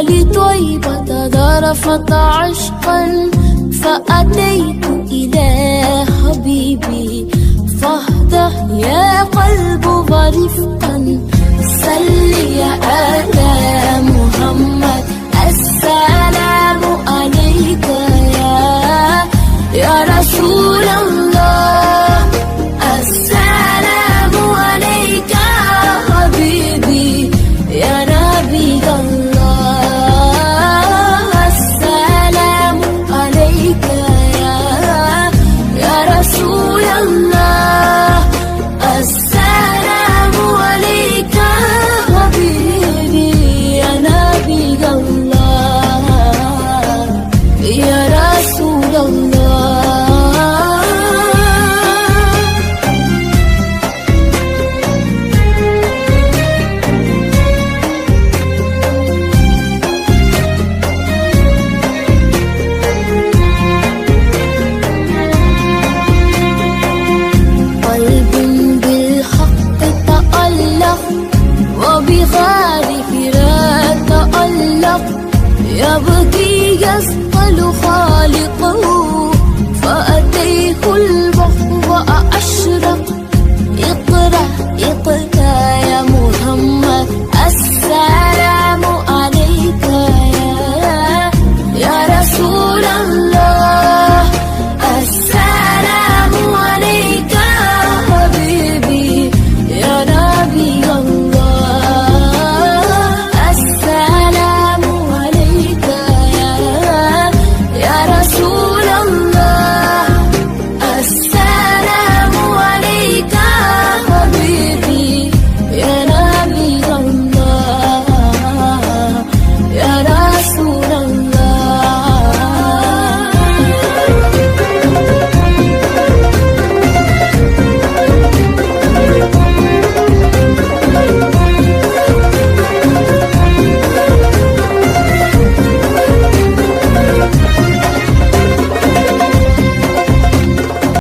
ولطيبة ذرفت عشقا فأتيت إلى حبيبي فاهدأ يا قلب ورفقا صل على محمد السلام عليك يا رسول الله السلام عليك يا حبيبي يا نبي الله السلام عليك يا رسول الله السلام عليك يا حبيبي يا نبي الله يا رسول الله. وبغاره لا تألق يبكي يسأل خالقه فأتيه البحر وأشرق اقرأ اقرأ